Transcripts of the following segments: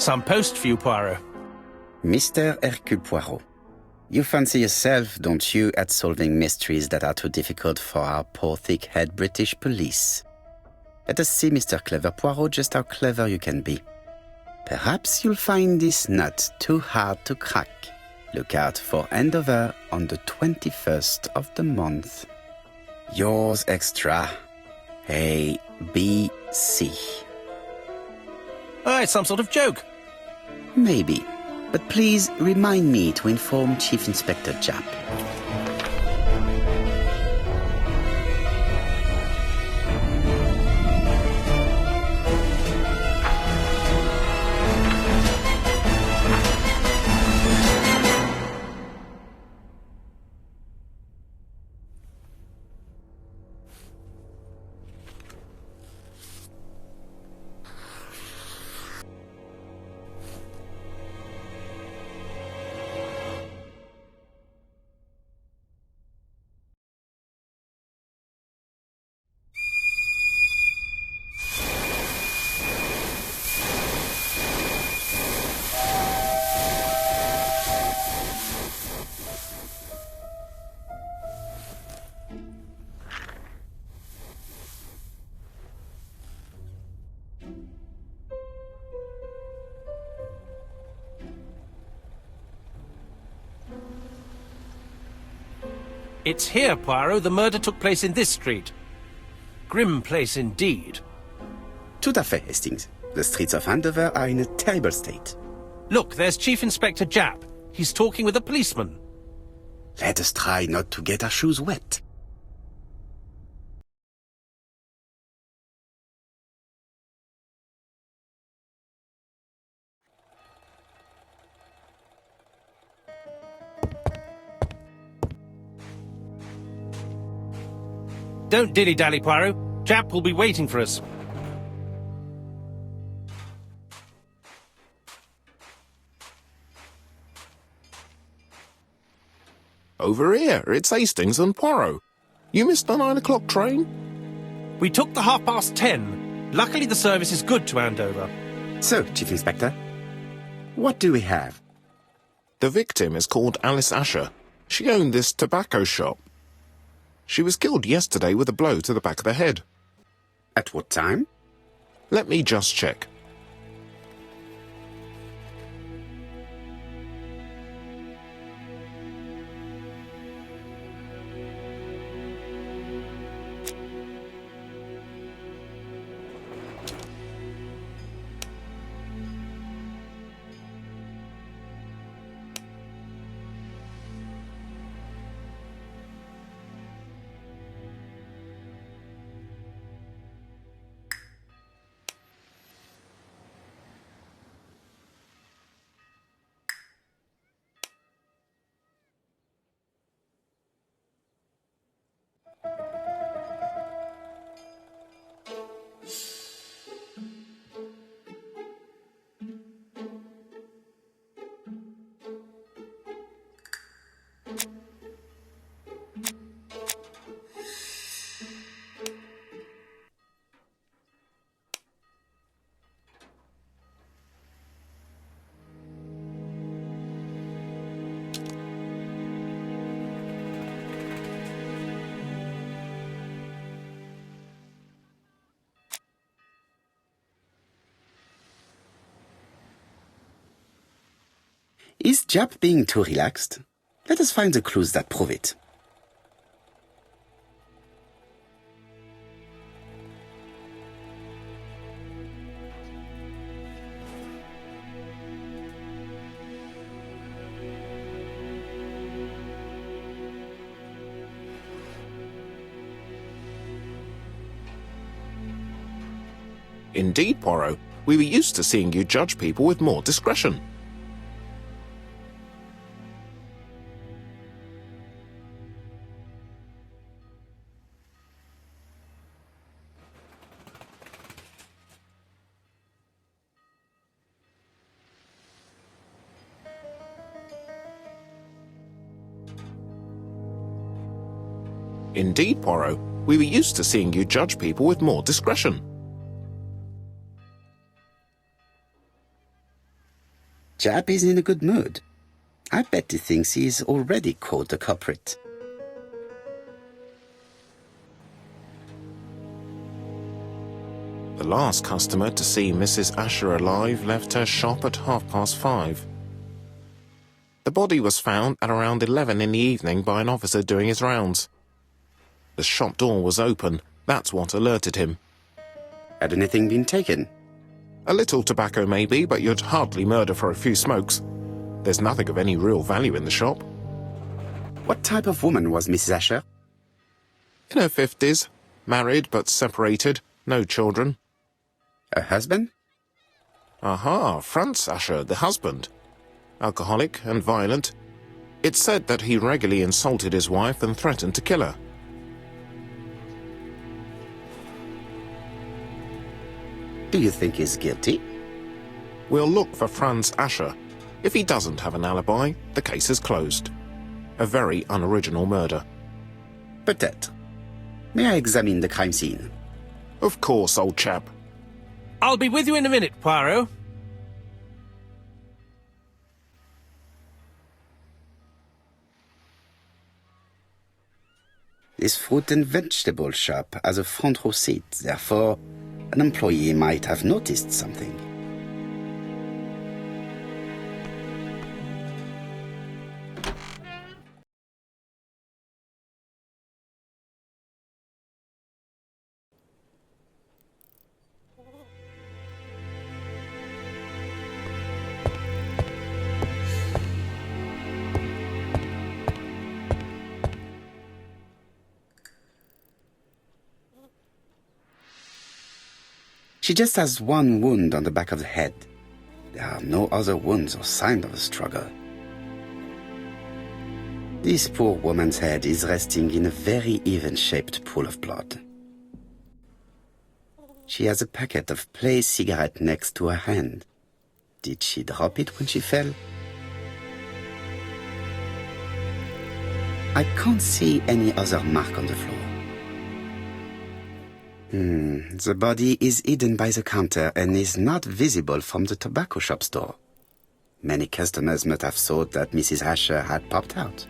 Some post for you, Poirot. Mr. Hercule Poirot, you fancy yourself, don't you, at solving mysteries that are too difficult for our poor thick-head British police. Let us see, Mr. Clever Poirot, just how clever you can be. Perhaps you'll find this nut too hard to crack. Look out for handover on the 21st of the month. Yours extra, A, B, C. Oh, it's some sort of joke. Maybe, but please remind me to inform Chief Inspector Japp. It's here, Poirot. The murder took place in this street. Grim place indeed. Tout à fait, Hastings. The streets of Andover are in a terrible state. Look, there's Chief Inspector Japp. He's talking with a policeman. Let us try not to get our shoes wet. Don't dilly-dally, Poirot. Japp will be waiting for us. Over here, it's Hastings and Poirot. You missed the 9 o'clock train? We took the 10:30. Luckily the service is good to Andover. So, Chief Inspector, what do we have? The victim is called Alice Asher. She owned this tobacco shop. She was killed yesterday with a blow to the back of the head. At what time? Let me just check. Is Japp being too relaxed? Let us find the clues that prove it. Indeed, Poirot. We were used to seeing you judge people with more discretion. Indeed, Poirot. We were used to seeing you judge people with more discretion. chap is in a good mood. I bet he thinks he's already caught the culprit. The last customer to see Mrs. Asher alive left her shop at 5:30. The body was found at around 11 in the evening by an officer doing his rounds. The shop door was open. That's what alerted him. Had anything been taken? A little tobacco maybe, but you'd hardly murder for a few smokes. There's nothing of any real value in the shop. What type of woman was Mrs. Asher? In her 50s, married but separated, no children. Her husband? Aha, Franz Asher, the husband. Alcoholic and violent. It's said that he regularly insulted his wife and threatened to kill her. Do you think he's guilty? We'll look for Franz Asher. If he doesn't have an alibi, the case is closed. A very unoriginal murder. Peut-être. May I examine the crime scene? Of course, old chap. I'll be with you in a minute, Poirot. This fruit and vegetable shop has a front row seat, therefore an employee might have noticed something. She just has one wound on the back of the head. There are no other wounds or signs of a struggle. This poor woman's head is resting in a very even-shaped pool of blood. She has a packet of Play cigarette next to her hand. Did she drop it when she fell? I can't see any other mark on the floor. The body is hidden by the counter and is not visible from the tobacco shop's door. Many customers must have thought that Mrs. Asher had popped out.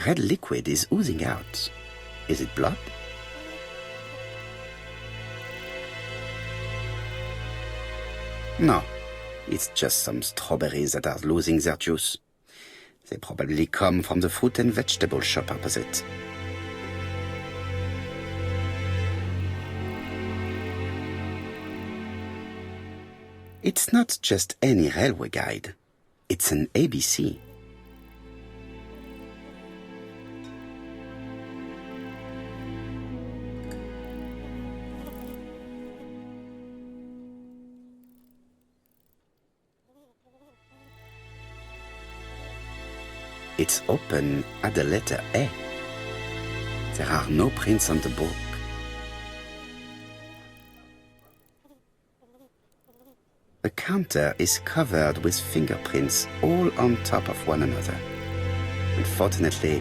Red liquid is oozing out. Is it blood? No, it's just some strawberries that are losing their juice. They probably come from the fruit and vegetable shop opposite. It's not just any railway guide. It's an ABC. It's open at the letter A. There are no prints on the book. The counter is covered with fingerprints all on top of one another. Unfortunately,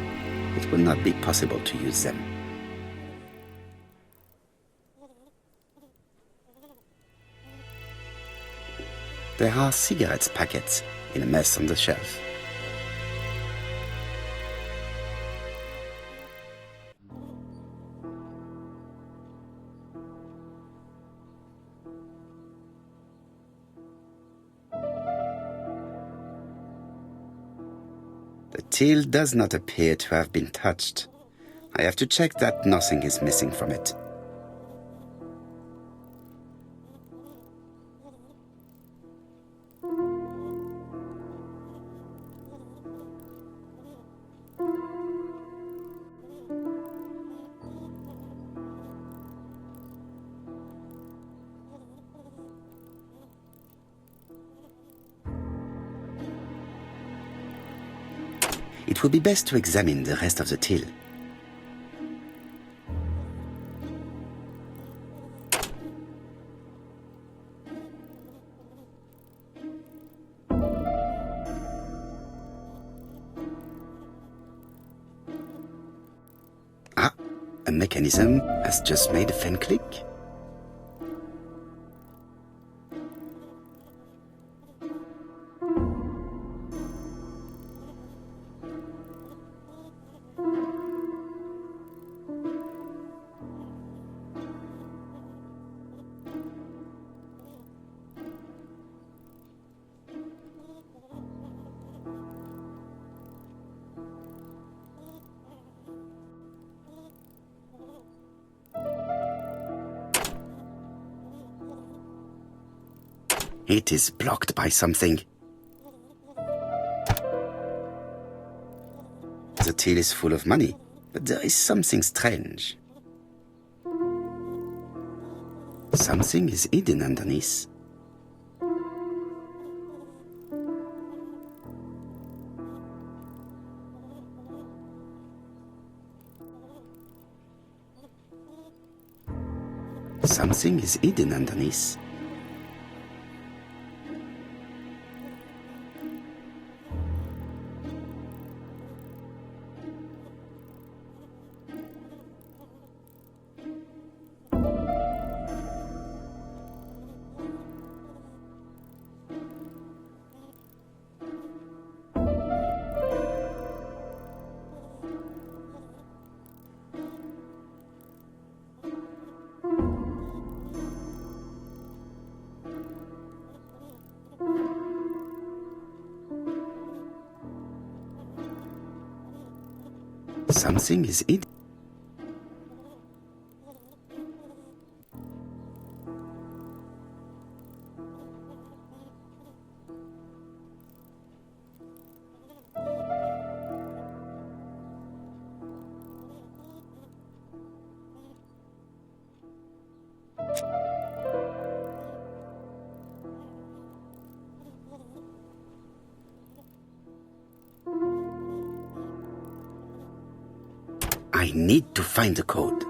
it will not be possible to use them. There are cigarette packets in a mess on the shelf. till does not appear to have been touched. I have to check that nothing is missing from it. It would be best to examine the rest of the till. Ah, a mechanism has just made a faint click. It is blocked by something. The till is full of money, but there is something strange. Something is hidden underneath. Something is hidden underneath. Something is hidden. I need to find the code.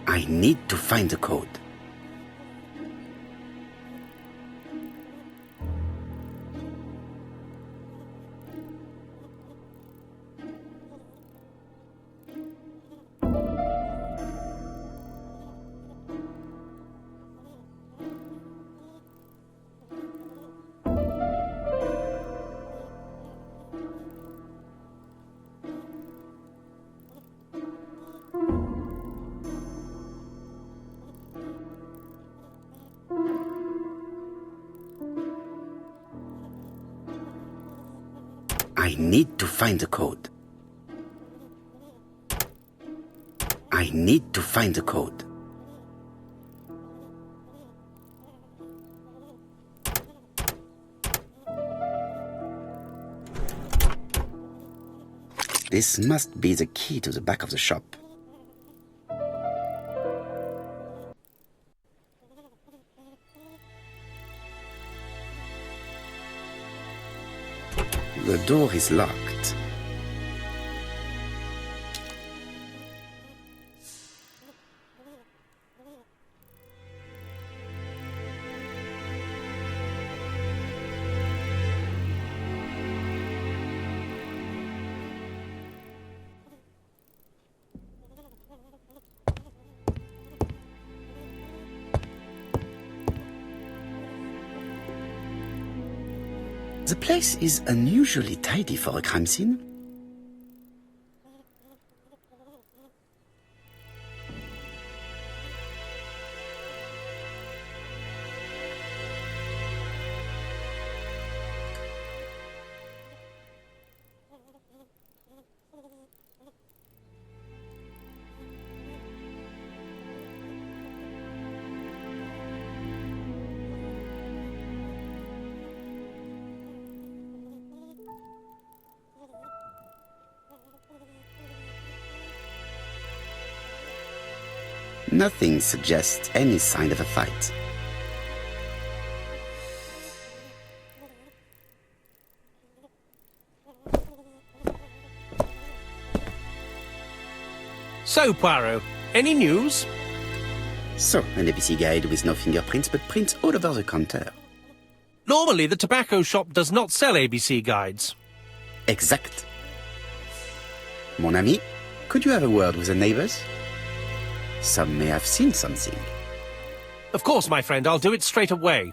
I need to find the code. I need to find the code. I need to find the code. This must be the key to the back of the shop. The door is locked. The place is unusually tidy for a crime scene. Nothing suggests any sign of a fight. So, Poirot, any news? So, an ABC guide with no fingerprints but prints all over the counter. Normally, the tobacco shop does not sell ABC guides. Exact. Mon ami, could you have a word with the neighbors? Some may have seen something. Of course, my friend, I'll do it straight away.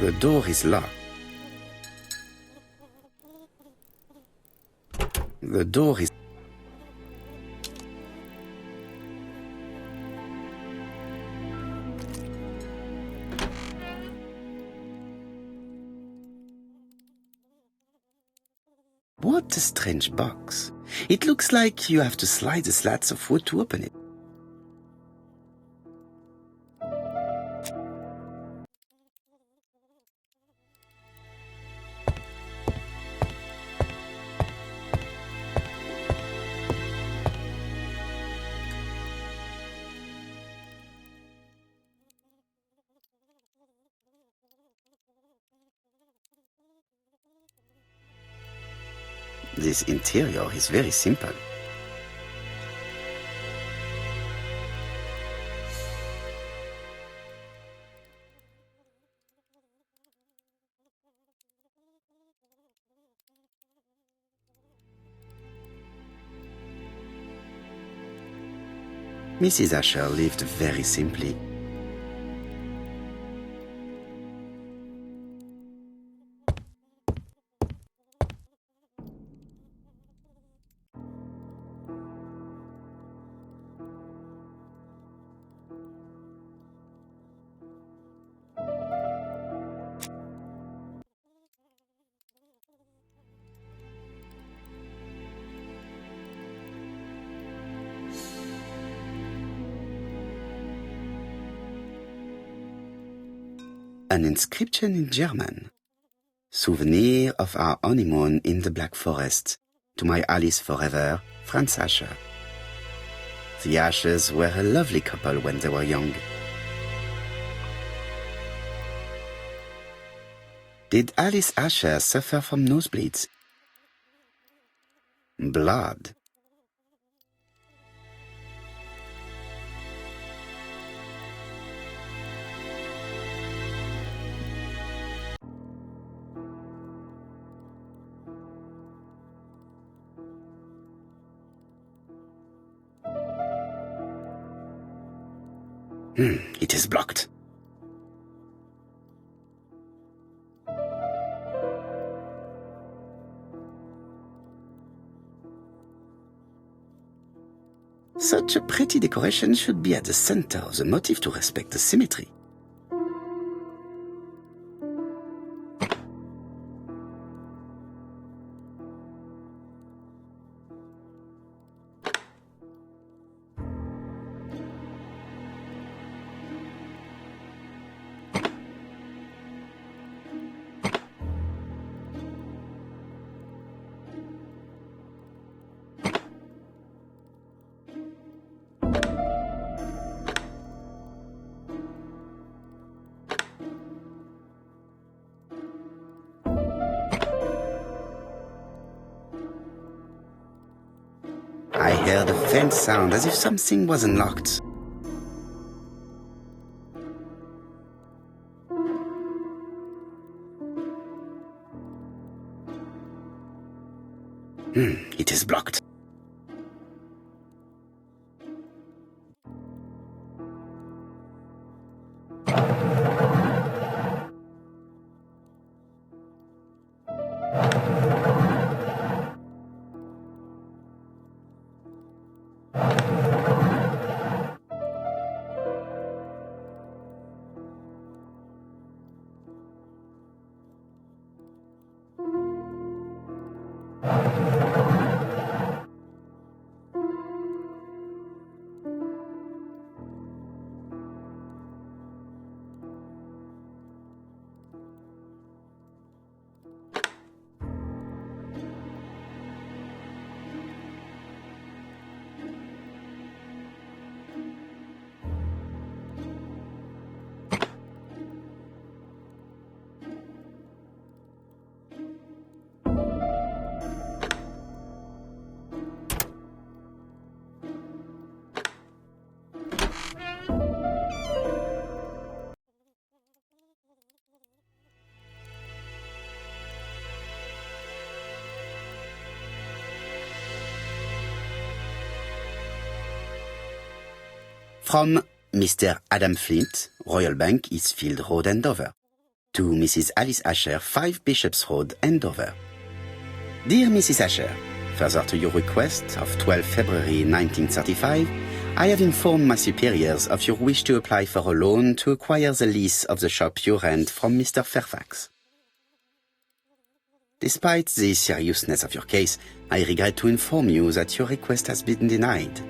The door is locked. The door is... What a strange box. It looks like you have to slide the slats of wood to open it. This interior is very simple. Mrs. Asher lived very simply. An inscription in German. Souvenir of our honeymoon in the Black Forest. To my Alice forever, Franz Asher. The Ashers were a lovely couple when they were young. Did Alice Asher suffer from nosebleeds? Blood. It is blocked. Such a pretty decoration should be at the center of the motif to respect the symmetry. I heard a faint sound as if something was unlocked. It is blocked. From Mr. Adam Flint, Royal Bank, Eastfield Road, Andover. To Mrs. Alice Asher, 5 Bishops Road, Andover. Dear Mrs. Asher, further to your request of 12 February 1935, I have informed my superiors of your wish to apply for a loan to acquire the lease of the shop you rent from Mr. Fairfax. Despite the seriousness of your case, I regret to inform you that your request has been denied.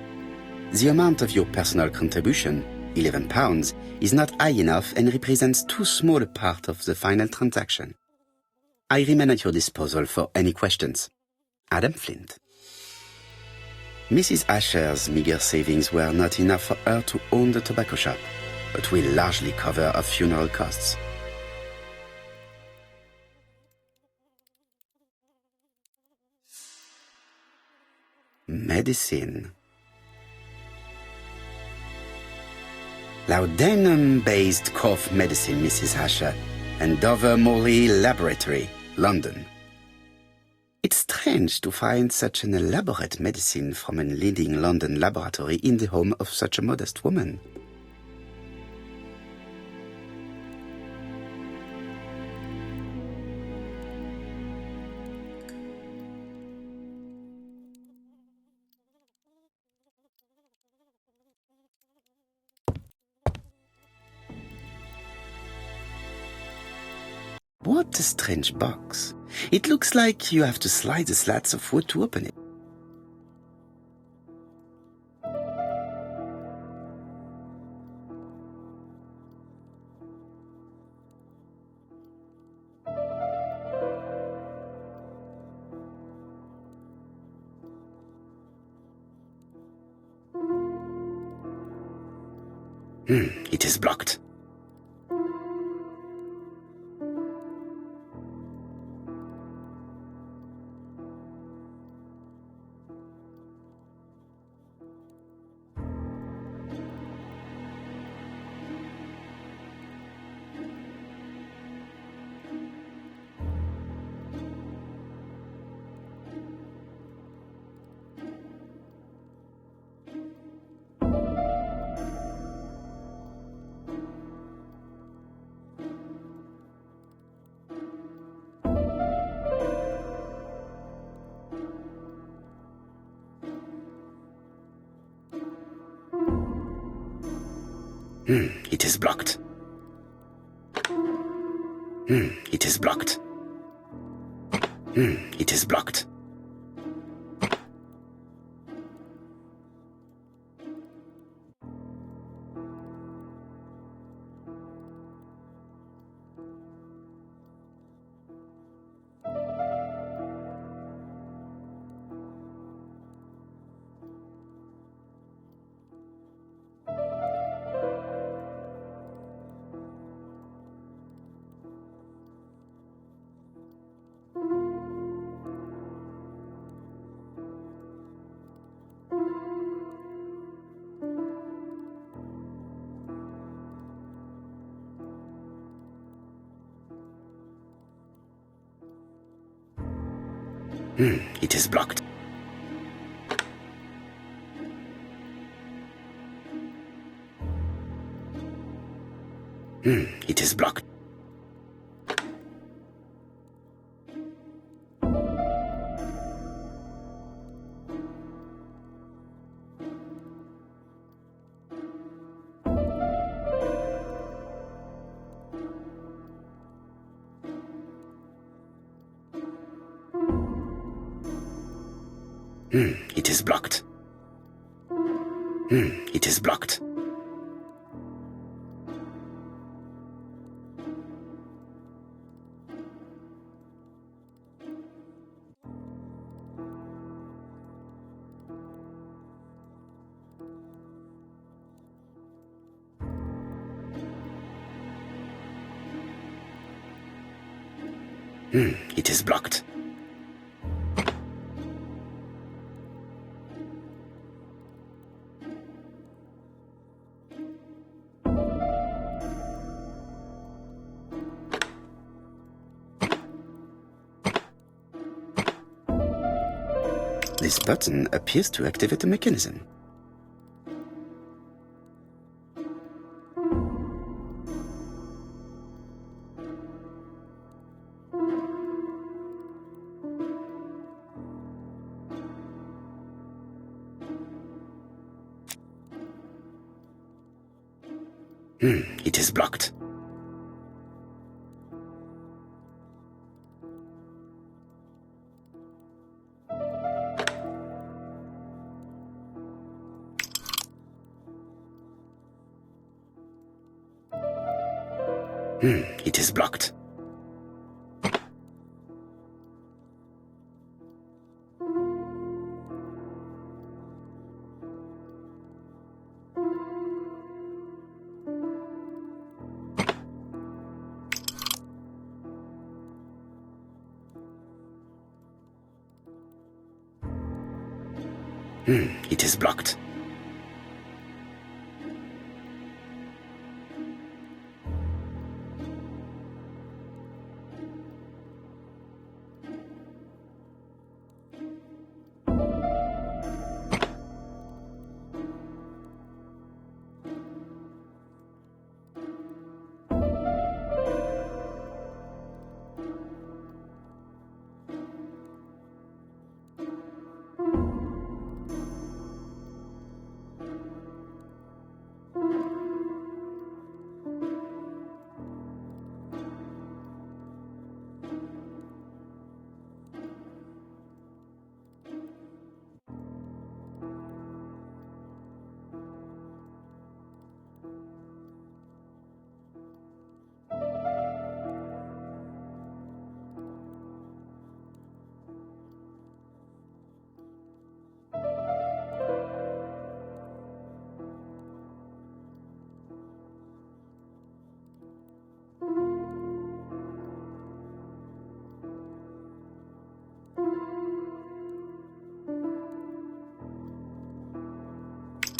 The amount of your personal contribution, £11, is not high enough and represents too small a part of the final transaction. I remain at your disposal for any questions. Adam Flint. Mrs. Asher's meager savings were not enough for her to own the tobacco shop, but will largely cover her funeral costs. Medicine. Laudanum-based cough medicine, Mrs. Asher, and Dover Morley Laboratory, London. It's strange to find such an elaborate medicine from a leading London laboratory in the home of such a modest woman. What a strange box. It looks like you have to slide the slats of wood to open it. It is blocked. It is blocked. It is blocked. It is blocked. It is blocked. It is blocked. It is blocked. It is blocked. It is blocked. This button appears to activate the mechanism. It is blocked. It is blocked. It is blocked.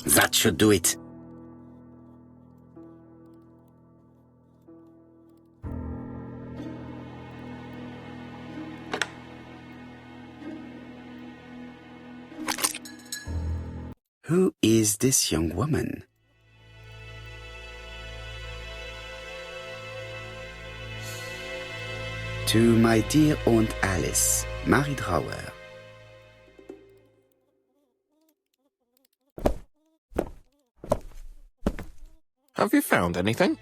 That should do it. Who is this young woman? To my dear Aunt Alice, Mary Drower. Have you found anything?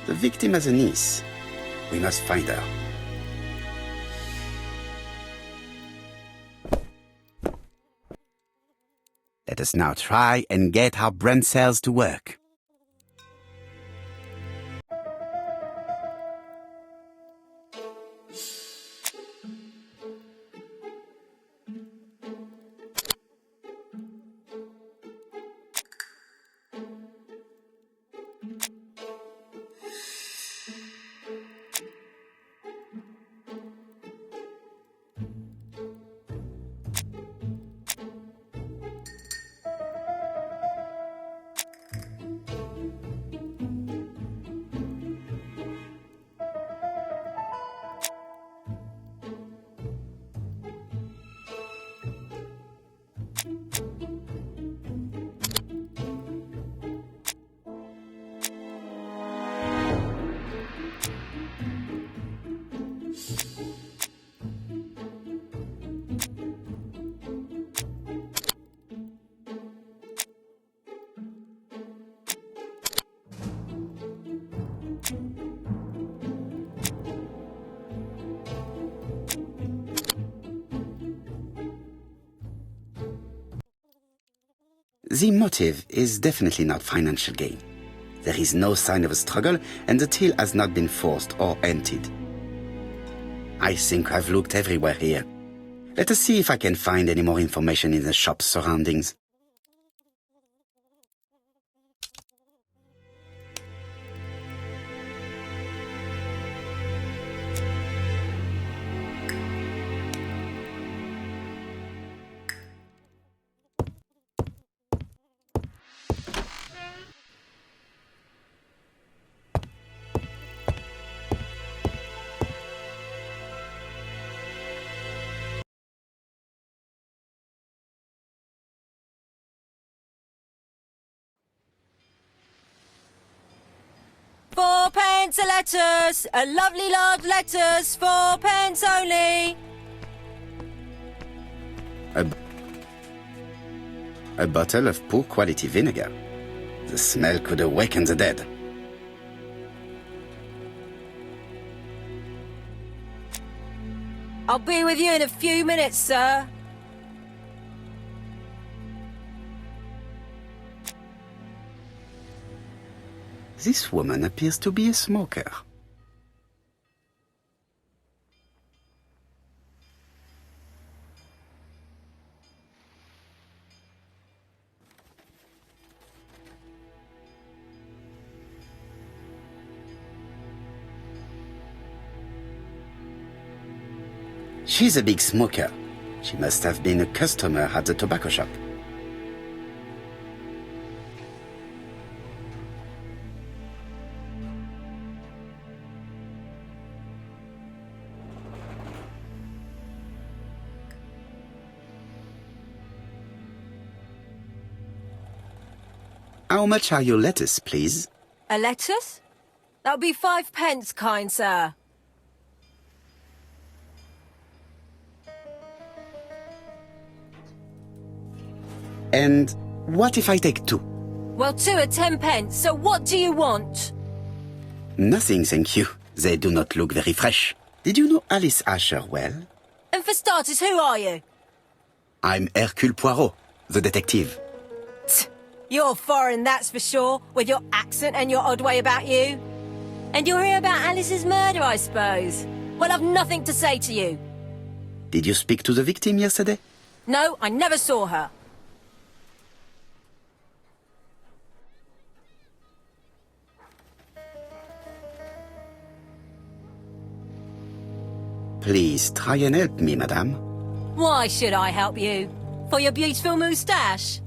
The victim has a niece. We must find her. Let us now try and get our brain cells to work. The motive is definitely not financial gain. There is no sign of a struggle, and the till has not been forced or emptied. I think I've looked everywhere here. Let us see if I can find any more information in the shop's surroundings. £4 a lettuce, a lovely large lettuce, 4p only. A bottle of poor quality vinegar. The smell could awaken the dead. I'll be with you in a few minutes, sir. This woman appears to be a smoker. She's a big smoker. She must have been a customer at the tobacco shop. How much are your lettuce, please? A lettuce? That'll be 5 pence, kind sir. And what if I take 2? Well, 2 are 10 pence, so what do you want? Nothing, thank you. They do not look very fresh. Did you know Alice Asher well? And for starters, who are you? I'm Hercule Poirot, the detective. You're foreign, that's for sure, with your accent and your odd way about you. And you're here about Alice's murder, I suppose. Well, I've nothing to say to you. Did you speak to the victim yesterday? No, I never saw her. Please try and help me, madame. Why should I help you? For your beautiful moustache?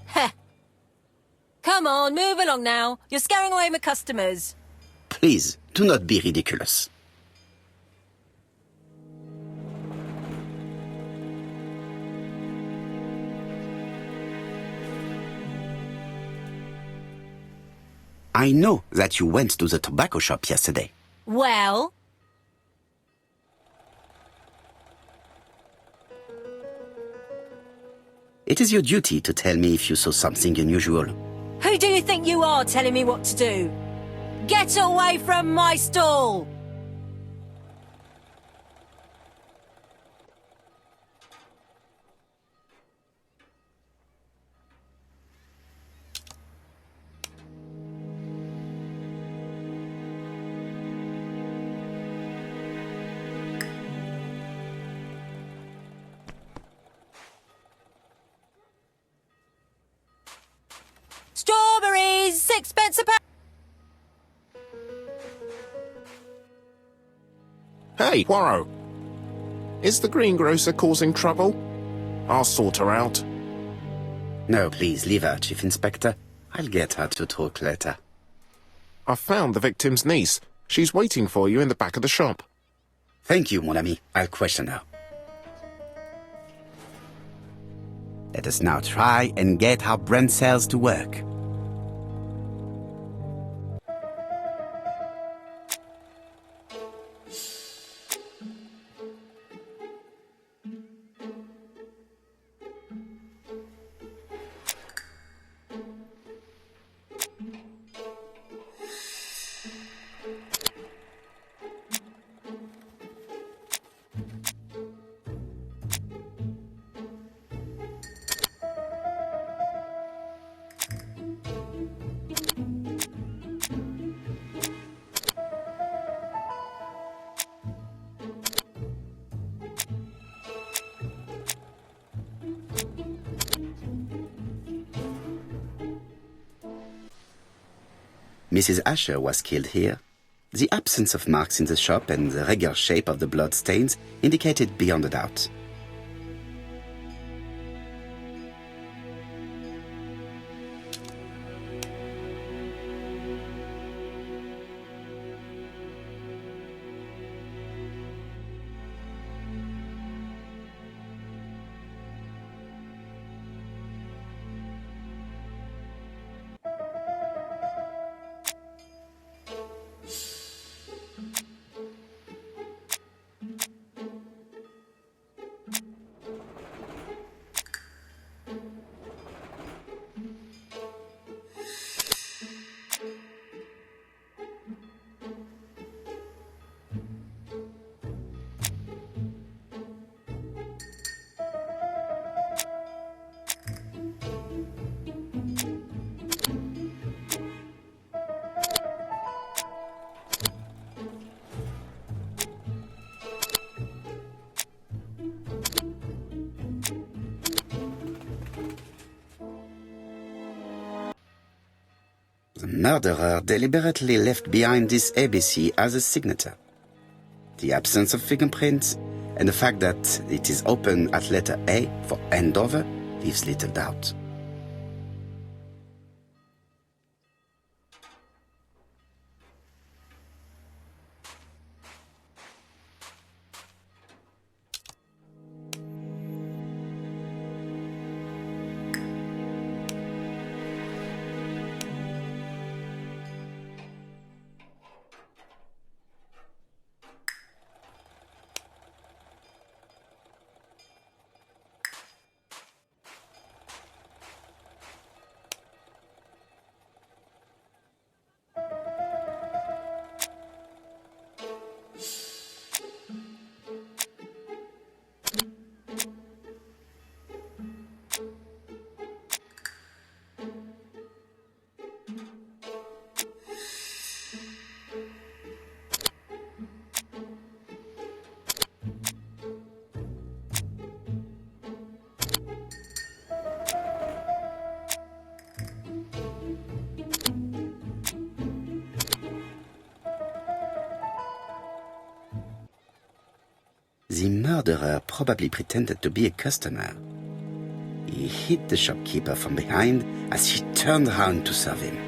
Heh. Come on, move along now. You're scaring away my customers. Please, do not be ridiculous. I know that you went to the tobacco shop yesterday. Well? It is your duty to tell me if you saw something unusual. Who do you think you are telling me what to do? Get away from my stall! Strawberries, 6 pence a pound. Hey, Poirot. Is the greengrocer causing trouble? I'll sort her out. No, please, leave her, Chief Inspector. I'll get her to talk later. I've found the victim's niece. She's waiting for you in the back of the shop. Thank you, mon ami. I'll question her. Let us now try and get our brain cells to work. Mrs. Asher was killed here. The absence of marks in the shop and the regular shape of the blood stains indicated beyond a doubt. The murderer deliberately left behind this ABC as a signature. The absence of fingerprints and the fact that it is open at letter A for Andover leaves little doubt. The murderer probably pretended to be a customer. He hit the shopkeeper from behind as she turned around to serve him.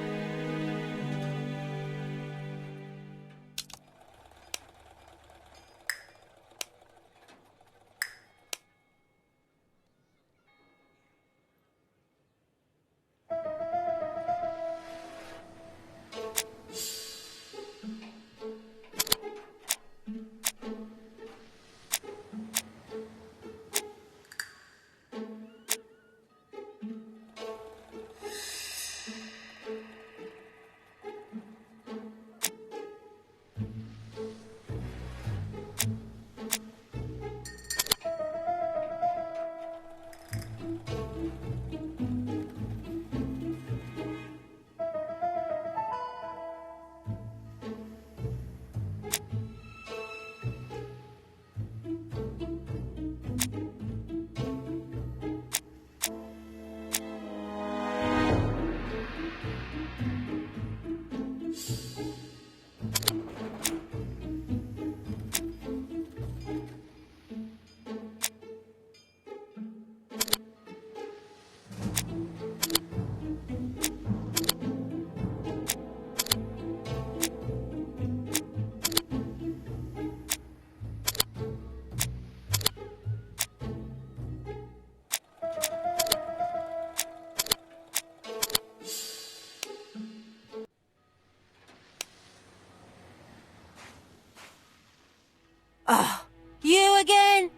Oh, you again?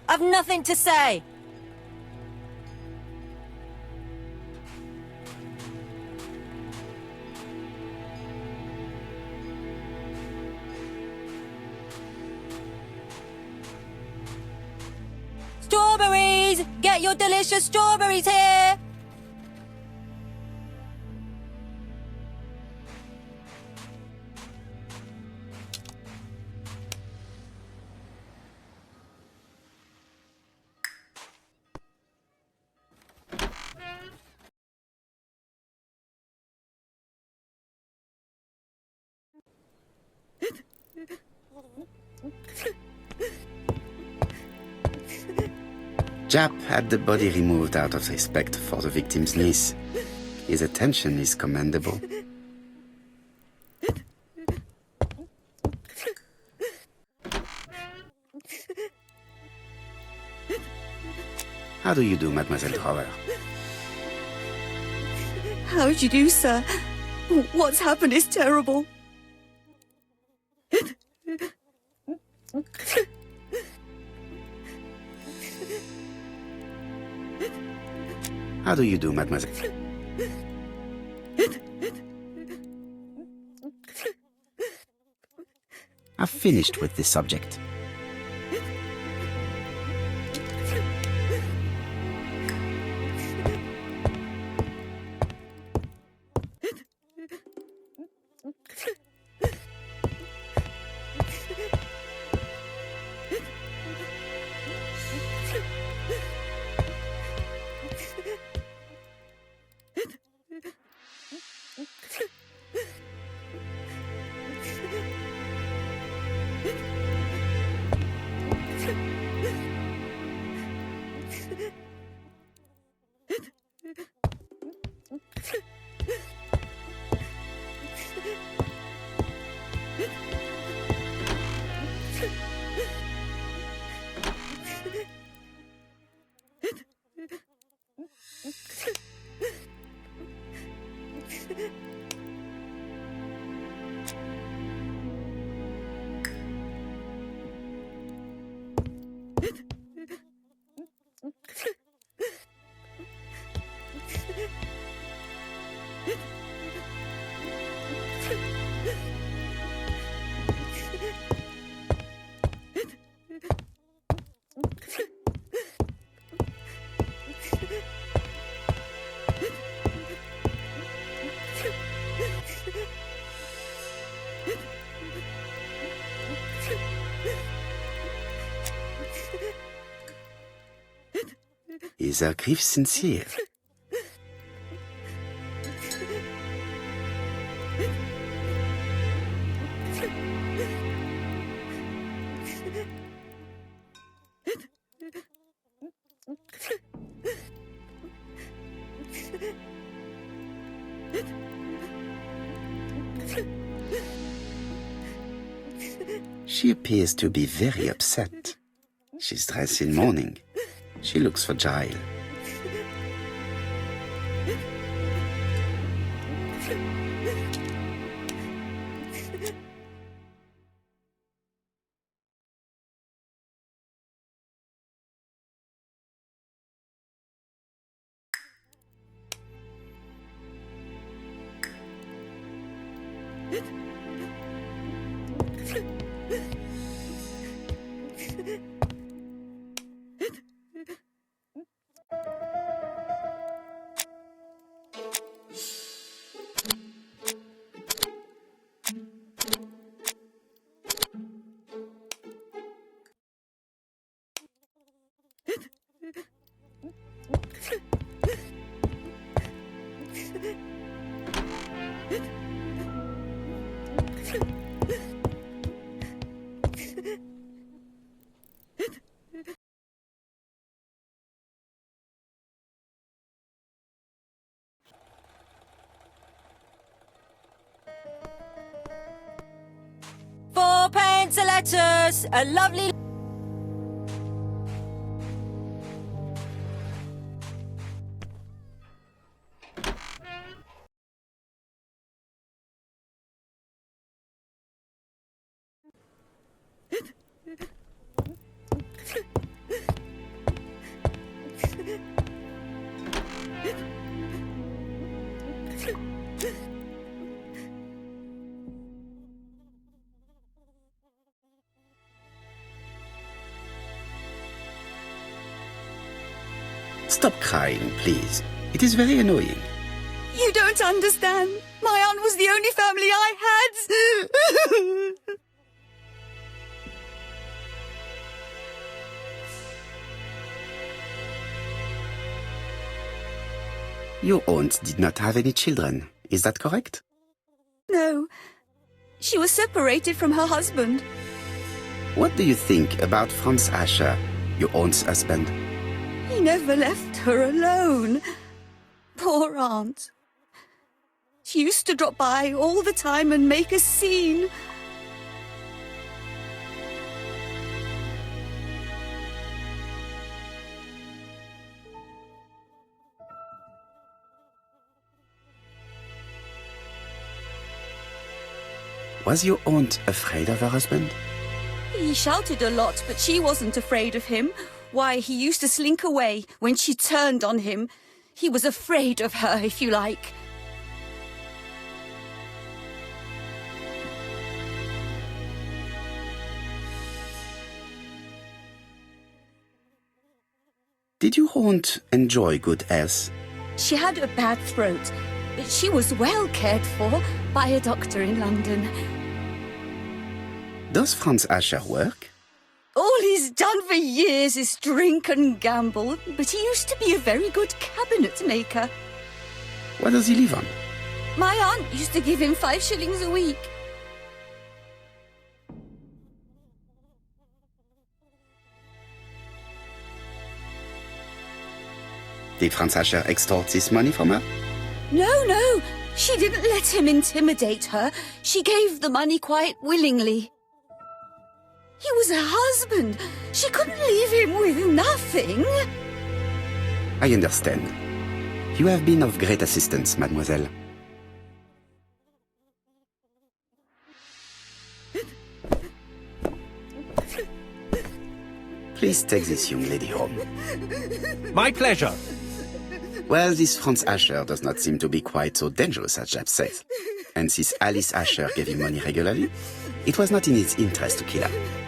I've nothing to say. Strawberries! Get your delicious strawberries here! Japp had the body removed out of respect for the victim's niece. His attention is commendable. How do you do, Mademoiselle Trower? How did you do, sir? What's happened is terrible. How do you do, Mademoiselle? I've finished with this subject. Is her grief sincere? She appears to be very upset. She's dressed in mourning. She looks fragile. Fourpence a lettuce, a lovely... Stop crying, please. It is very annoying. You don't understand. My aunt was the only family I had. Your aunt did not have any children. Is that correct? No. She was separated from her husband. What do you think about Franz Asher, your aunt's husband? He never left her alone. Poor aunt. She used to drop by all the time and make a scene. Was your aunt afraid of her husband? He shouted a lot, but she wasn't afraid of him. Why, he used to slink away when she turned on him. He was afraid of her, if you like. Did your aunt enjoy good health? She had a bad throat, but she was well cared for by a doctor in London. Does Franz Asher work? All he's done for years is drink and gamble, but he used to be a very good cabinet maker. What does he live on? My aunt used to give him 5 shillings a week. Did Franz Asher extort this money from her? No, She didn't let him intimidate her. She gave the money quite willingly. He was her husband. She couldn't leave him with nothing. I understand. You have been of great assistance, mademoiselle. Please take this young lady home. My pleasure. Well, this Franz Asher does not seem to be quite so dangerous as Jab says. And since Alice Asher gave him money regularly, it was not in his interest to kill her.